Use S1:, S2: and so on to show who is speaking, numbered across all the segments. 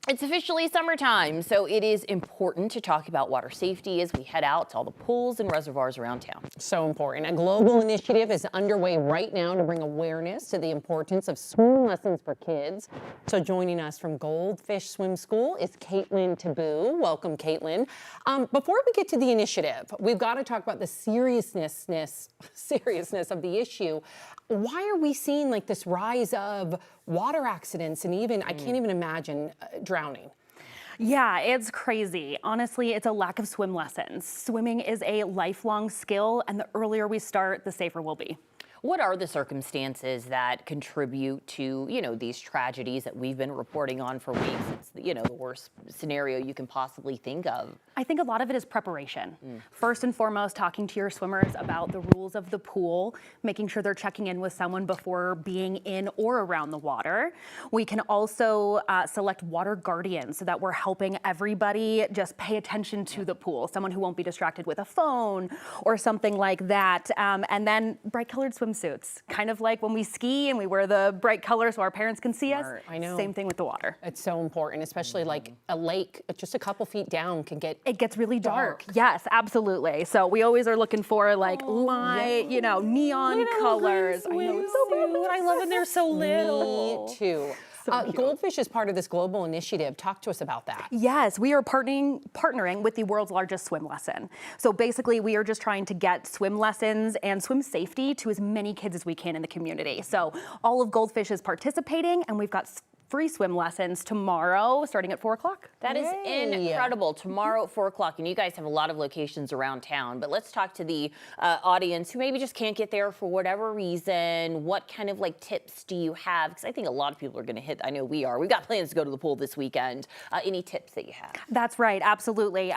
S1: It's officially summertime, so it is important to talk about water safety as we head out to all the pools and reservoirs around town.
S2: So important. A global initiative is underway right now to bring awareness to the importance of swim lessons for kids. So joining us from Goldfish Swim School is Kaitlin Thibou. Welcome, Kaitlin. Before we get to the initiative, we've got to talk about the seriousness of the issue. Why are we seeing like this rise of water accidents and even, I can't even imagine drowning?
S3: Yeah, it's crazy. Honestly, it's a lack of swim lessons. Swimming is a lifelong skill, and the earlier we start, the safer we'll be.
S1: What are the circumstances that contribute to, these tragedies that we've been reporting on for weeks? It's, the worst scenario you can possibly think of.
S3: I think a lot of it is preparation. First and foremost, talking to your swimmers about the rules of the pool, making sure they're checking in with someone before being in or around the water. We can also select water guardians so that we're helping everybody just pay attention to the pool. Someone who won't be distracted with a phone or something like that. And then bright colored swimsuits, kind of like when we ski and we wear the bright colors so our parents can see us.
S2: I know.
S3: Same thing with the water.
S2: It's so important, especially like a lake just a couple feet down can get
S3: It gets really dark. Yes, absolutely. So we always are looking for like light, neon colors. I know it's so pretty.
S1: I love it. They're so little.
S2: Me too. Goldfish is part of this global initiative. Talk to us about that.
S3: Yes, we are partnering with the world's largest swim lesson. So basically, we are just trying to get swim lessons and swim safety to as many kids as we can in the community. So all of Goldfish is participating, and we've got free swim lessons tomorrow starting at 4 o'clock.
S1: That is incredible. Tomorrow at 4 o'clock, and you guys have a lot of locations around town, but let's talk to the audience who maybe just can't get there for whatever reason. What kind of tips do you have? Because I think a lot of people are going to hit, I know we are. We've got plans to go to the pool this weekend. Any tips that you have?
S3: That's right, absolutely.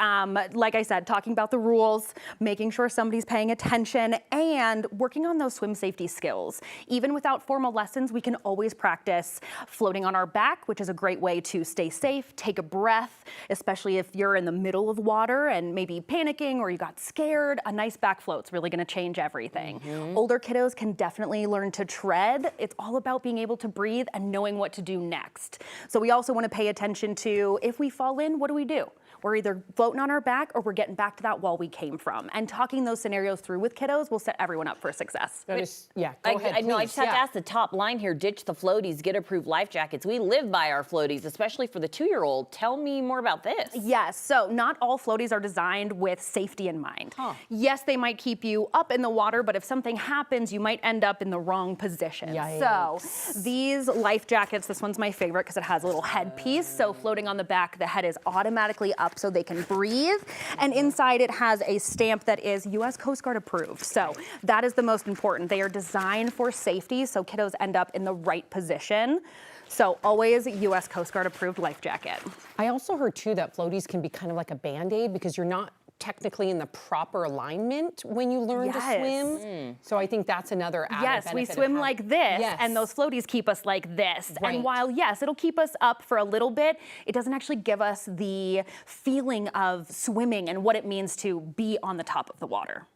S3: Like I said, talking about the rules, making sure somebody's paying attention, and working on those swim safety skills. Even without formal lessons, we can always practice floating on our back, which is a great way to stay safe, take a breath, especially if you're in the middle of water and maybe panicking or you got scared. A nice back float's really going to change everything. Older kiddos can definitely learn to tread. It's all about being able to breathe and knowing what to do next. So we also want to pay attention to, if we fall in, what do we do? We're either floating on our back or we're getting back to that wall we came from. And talking those scenarios through with kiddos will set everyone up for success.
S2: Go ahead,
S1: I know, I
S2: please.
S1: just have to ask the top line here, ditch the floaties, get approved life jackets. We live by our floaties, especially for the 2-year-old. Tell me more about this.
S3: Yes, so not all floaties are designed with safety in mind. Yes, they might keep you up in the water, but if something happens, you might end up in the wrong position.
S2: Yikes.
S3: So these life jackets, this one's my favorite because it has a little headpiece. So floating on the back, the head is automatically up so they can breathe. And inside it has a stamp that is U.S. Coast Guard approved. So that is the most important. They are designed for safety so kiddos end up in the right position. So always U.S. Coast Guard approved life jacket.
S2: I also heard too that floaties can be kind of like a Band-Aid because you're not technically in the proper alignment when you learn to swim. So I think that's another added benefit.
S3: Yes, we swim like this, and those floaties keep us like this. And while, yes, it'll keep us up for a little bit, it doesn't actually give us the feeling of swimming and what it means to be on the top of the water.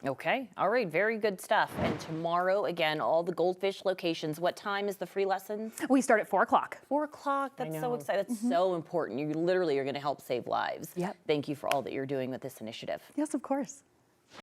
S1: Okay, all right, very good stuff. And tomorrow, again, all the Goldfish locations. What time is the free lessons?
S3: We start at 4 o'clock.
S1: 4 o'clock, that's so exciting. That's so important. You literally are gonna help save lives.
S3: Yep.
S1: Thank you for all that you're doing with this initiative.
S3: Yes, of course.